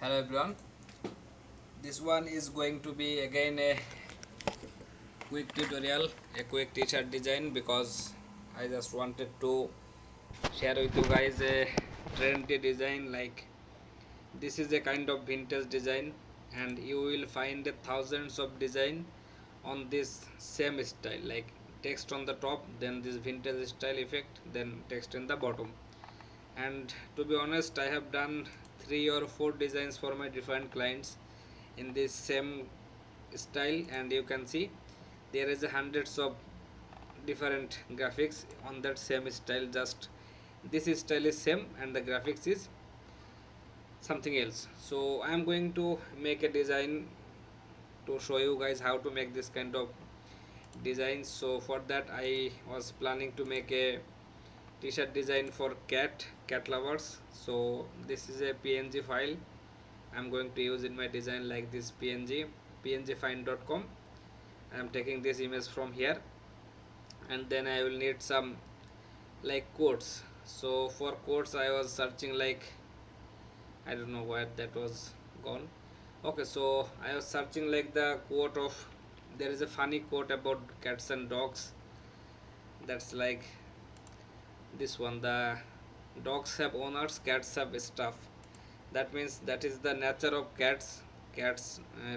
Hello everyone, this one is going to be again a quick tutorial, a quick t-shirt design, because I just wanted to share with you guys a trendy design. Like, this is a kind of vintage design and you will find thousands of design on this same style, like text on the top, then this vintage style effect, then text in the bottom. And to be honest, I have done 3 or 4 designs for my different clients in this same style, and you can see there is hundreds of different graphics on that same style. Just this style is same and the graphics is something else. So I am going to make a design to show you guys how to make this kind of designs. So for that I was planning to make a t-shirt design for cat lovers. So this is a png file I'm going to use in my design, like this pngfind.com. I'm taking this image from here, and then I will need some like quotes. So for quotes I was searching, like, I don't know where that was gone. Okay, so I was searching like the quote of, there is a funny quote about cats and dogs, that's like this one: the dogs have owners, cats have stuff. That means that is the nature of cats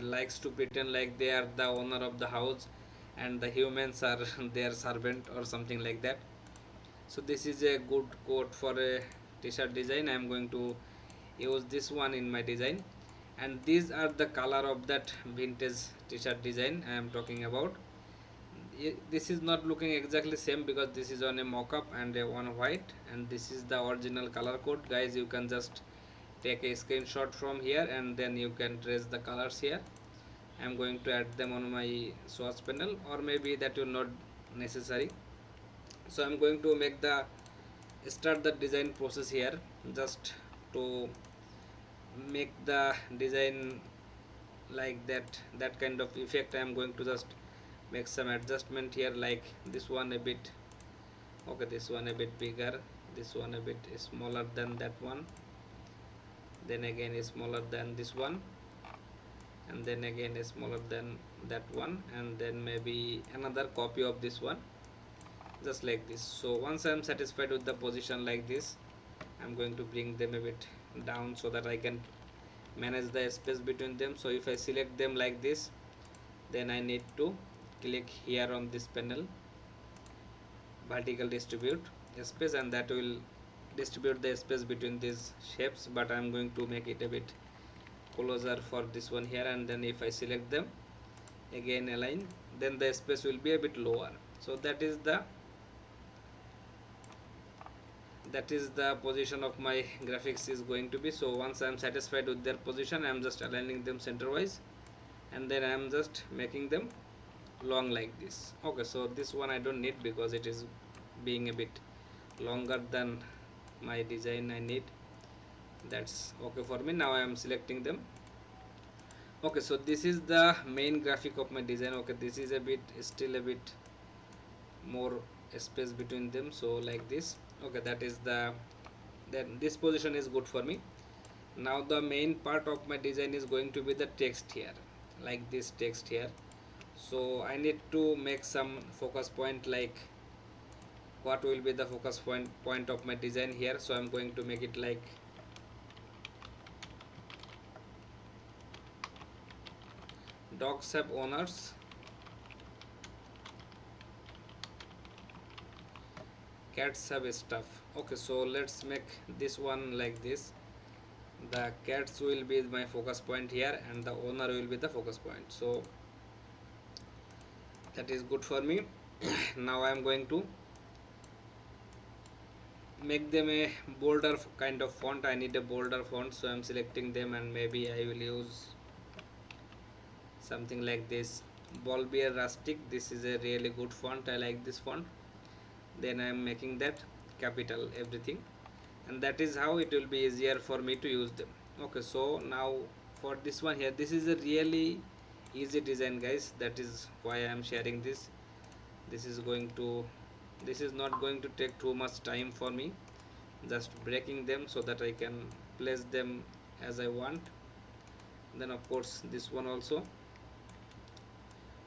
likes to pretend like they are the owner of the house and the humans are their servant or something like that. So this is a good quote for a t-shirt design. I am going to use this one in my design, and these are the color of that vintage t-shirt design I am talking about. This is not looking exactly same because this is on a mock-up and a one white, and this is the original color code. Guys, you can just take a screenshot from here and then you can trace the colors here. I'm going to add them on my swatch panel, or maybe that will not necessary. So I'm going to make the start the design process here. Just to make the design like that kind of effect, I am going to just make some adjustment here, like this one a bit, okay, this one a bit bigger, this one a bit smaller than that one, then again is smaller than this one, and then again is smaller than that one, and then maybe another copy of this one, just like this. So once I am satisfied with the position like this, I'm going to bring them a bit down so that I can manage the space between them. So if I select them like this, then I need to click here on this panel, vertical distribute space, and that will distribute the space between these shapes. But I'm going to make it a bit closer for this one here, and then if I select them again align, then the space will be a bit lower. So that is the position of my graphics is going to be. So once I am satisfied with their position, I am just aligning them center wise, and then I am just making them long like this. Okay, so this one I don't need because it is being a bit longer than my design I need. That's okay for me. Now I am selecting them. Okay, so this is the main graphic of my design. Okay, this is a bit still a bit more space between them, so like this. Okay, that is the, then this position is good for me. Now the main part of my design is going to be the text here, like this text here. So I need to make some focus point, like what will be the focus point of my design here. So I'm going to make it like dogs have owners, cats have stuff. Okay, so let's make this one like this. The cats will be my focus point here and the owner will be the focus point. So that is good for me. Now I am going to make them a bolder kind of font. I need a bolder font, so I'm selecting them, and maybe I will use something like this, Bolbier Rustic. This is a really good font, I like this font. Then I am making that capital everything, and that is how it will be easier for me to use them. Okay, so now for this one here, this is a really easy design, guys. That is why I am sharing this. This is not going to take too much time for me. Just breaking them so that I can place them as I want. then of course this one also.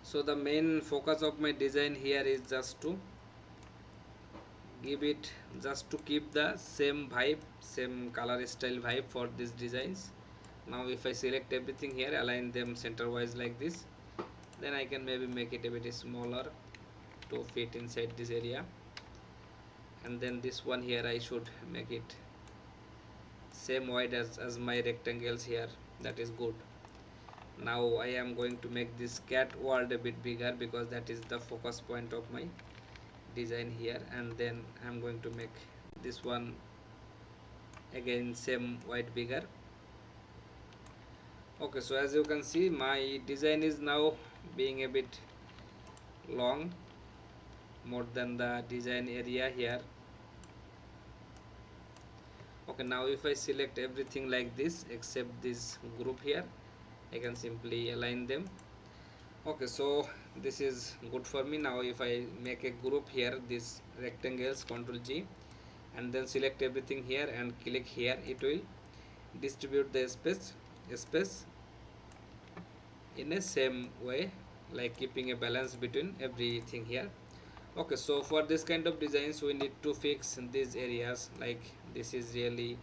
So the main focus of my design here is just to give it, just to keep the same vibe, same color style vibe for these designs. Now if I select everything here, align them center wise like this, then I can maybe make it a bit smaller to fit inside this area. And then this one here I should make it same wide as my rectangles here. That is good. Now I am going to make this cat world a bit bigger because that is the focus point of my design here. And then I'm going to make this one again same wide bigger. Okay, so as you can see, my design is now being a bit long, more than the design area here. Okay, now if I select everything like this except this group here, I can simply align them. Okay, so this is good for me. Now if I make a group here, this rectangles, Ctrl G, and then select everything here and click here, it will distribute the space in a same way, like keeping a balance between everything here. Okay, so for this kind of designs we need to fix these areas, like this is really,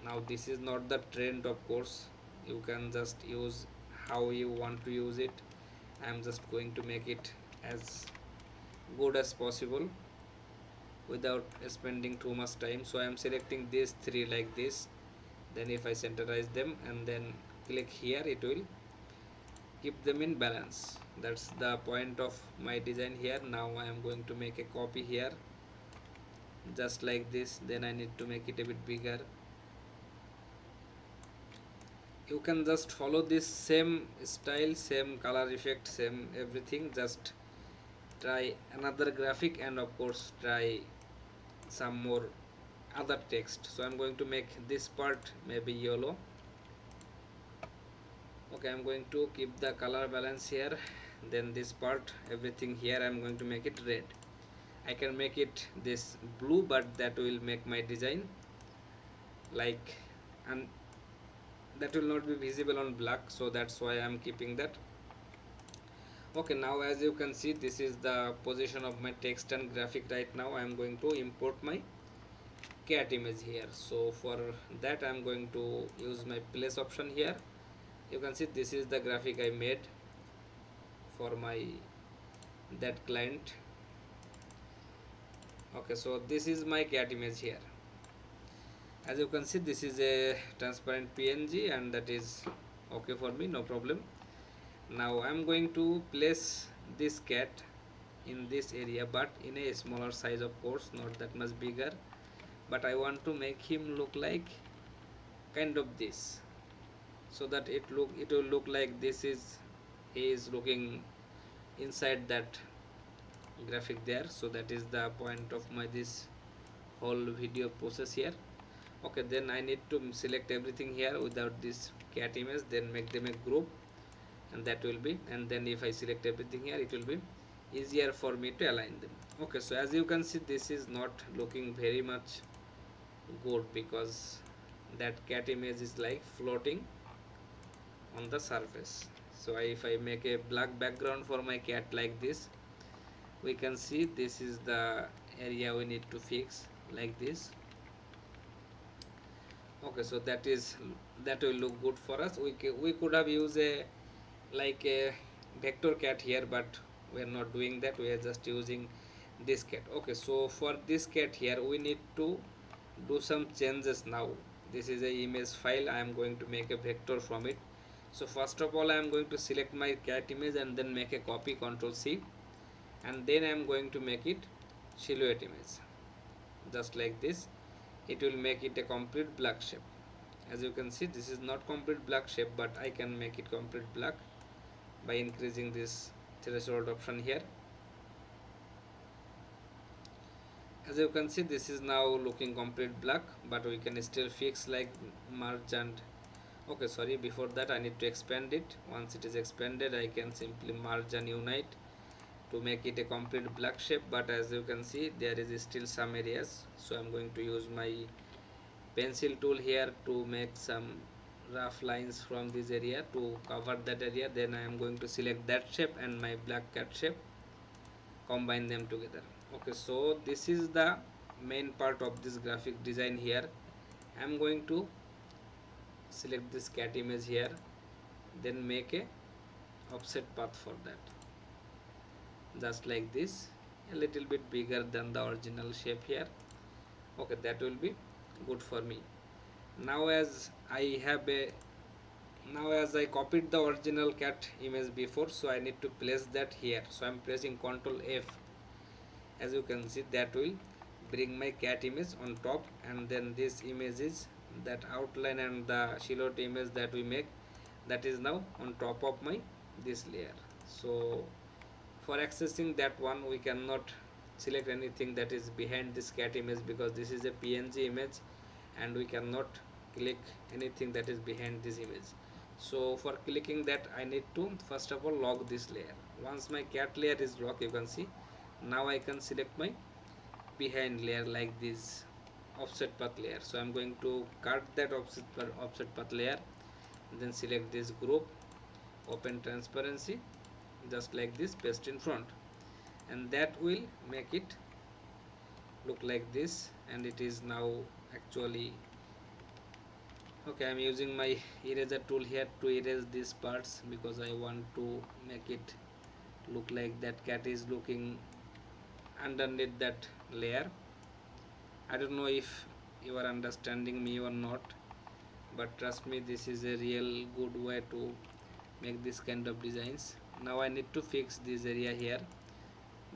now this is not the trend, of course you can just use how you want to use it. I am just going to make it as good as possible without spending too much time. So I am selecting these three like this, then if I centerize them and then click here, it will keep them in balance. That's the point of my design here. Now I am going to make a copy here just like this, then I need to make it a bit bigger. You can just follow this same style, same color effect, same everything, just try another graphic and of course try some more other text. So I'm going to make this part maybe yellow. Okay, I'm going to keep the color balance here, then this part everything here I'm going to make it red. I can make it this blue, but that will make my design like, and that will not be visible on black, so that's why I'm keeping that. Okay, now as you can see, this is the position of my text and graphic. Right now I am going to import my cat image here. So for that I am going to use my place option here. You can see this is the graphic I made for my that client. Okay, so this is my cat image here. As you can see, this is a transparent PNG and that is okay for me, no problem. Now I am going to place this cat in this area, but in a smaller size, of course, not that much bigger, but I want to make him look like kind of this, so that it will look like this is, he is looking inside that graphic there. So that is the point of my this whole video process here. Okay, then I need to select everything here without this cat image, then make them a group, and that will be, and then if I select everything here, it will be easier for me to align them. Okay, so as you can see, this is not looking very much good because that cat image is like floating on the surface. So if I make a black background for my cat like this, we can see this is the area we need to fix like this. Okay, so that will look good for us. We could have used a like a vector cat here, but we are not doing that. We are just using this cat. Okay, so for this cat here we need to do some changes. Now this is a image file, I am going to make a vector from it. So first of all I am going to select my cat image and then make a copy, Ctrl C, and then I am going to make it silhouette image just like this. It will make it a complete black shape. As you can see, this is not complete black shape, but I can make it complete black by increasing this threshold option here. As you can see, this is now looking complete black, but we can still fix like merge and okay, sorry, before that I need to expand it. Once it is expanded, I can simply merge and unite to make it a complete black shape. But as you can see, there is still some areas, so I'm going to use my pencil tool here to make some rough lines from this area to cover that area. Then I am going to select that shape and my black cat shape, combine them together. Okay, so this is the main part of this graphic design here. I am going to select this cat image here, then make a offset path for that, just like this, a little bit bigger than the original shape here. Okay, that will be good for me. Now as I have a now as I copied the original cat image before, so I need to place that here. So I am pressing Ctrl F. As you can see, that will bring my cat image on top, and then this image is that outline and the silhouette image that we make, that is now on top of my this layer. So for accessing that one, we cannot select anything that is behind this cat image because this is a PNG image and we cannot click anything that is behind this image. So for clicking that, I need to first of all lock this layer. Once my cat layer is locked, you can see now I can select my behind layer like this offset path layer. So I'm going to cut that offset path layer, then select this group, open transparency, just like this, paste in front, and that will make it look like this. And it is now actually okay. I'm using my eraser tool here to erase these parts because I want to make it look like that cat is looking underneath that layer. I don't know if you are understanding me or not, but trust me, this is a real good way to make this kind of designs. Now I need to fix this area here.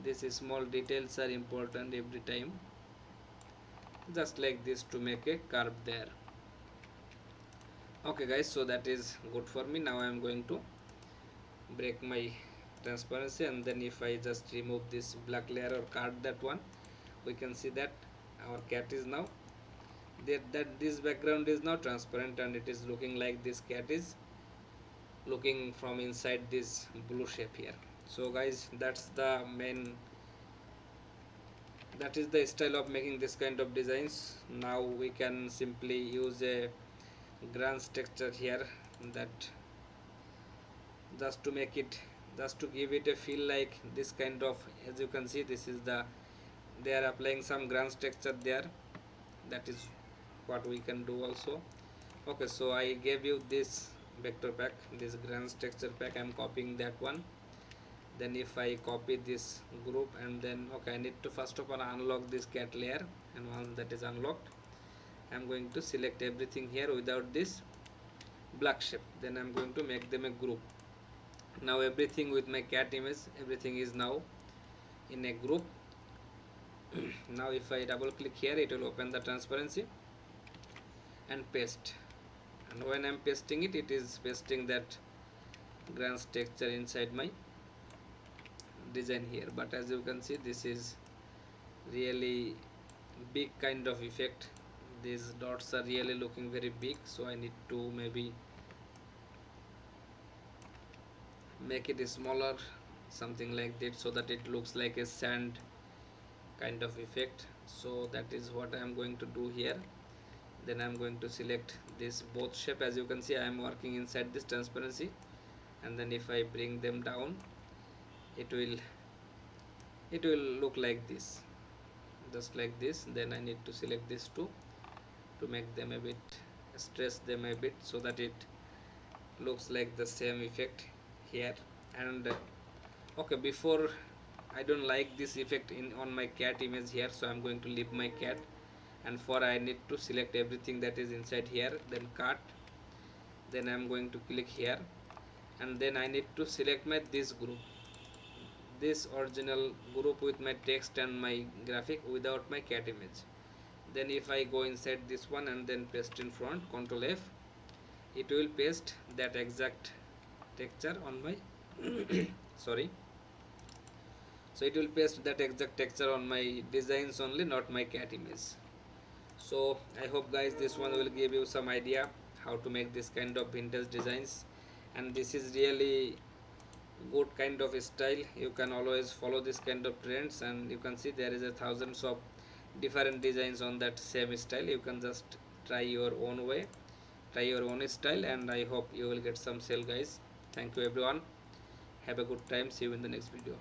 These small details are important every time, just like this, to make a curve there. Okay guys, so that is good for me. Now I am going to break my transparency, and then if I just remove this black layer or cut that one, we can see that our cat is now that this background is now transparent and it is looking like this cat is looking from inside this blue shape here. So guys, that is the style of making this kind of designs. Now we can simply use a grunge texture here, that just to make it, just to give it a feel like this kind of, as you can see, this is the, they are applying some grunge texture there. That is what we can do also. Okay, so I gave you this vector pack, this grunge texture pack. I'm copying that one. Then if I copy this group, and then okay, I need to first of all unlock this cat layer, and once that is unlocked, I'm going to select everything here without this black shape. Then I'm going to make them a group. Now everything with my cat image, everything is now in a group. Now if I double click here, it will open the transparency and paste, and when I'm pasting it, it is pasting that grunge texture inside my design here. But as you can see, this is really big kind of effect. These dots are really looking very big, so I need to maybe make it smaller, something like that, so that it looks like a sand kind of effect. So that is what I am going to do here. Then I am going to select this both shape. As you can see, I am working inside this transparency, and then if I bring them down, it will look like this, just like this. Then I need to select these two to make them a bit, stretch them a bit, so that it looks like the same effect here. And okay, before, I don't like this effect in on my cat image here, so I'm going to leave my cat, and for I need to select everything that is inside here, then cut, then I'm going to click here, and then I need to select my this group, this original group with my text and my graphic without my cat image. Then if I go inside this one and then paste in front, Ctrl F, it will paste that exact texture on my sorry, so it will paste that exact texture on my designs only, not my cat image. So I hope guys this one will give you some idea how to make this kind of vintage designs, and this is really good kind of style. You can always follow this kind of trends, and you can see there is a thousands of different designs on that same style. You can just try your own way try your own style, and I hope you will get some sale, guys. Thank you everyone, have a good time, see you in the next video.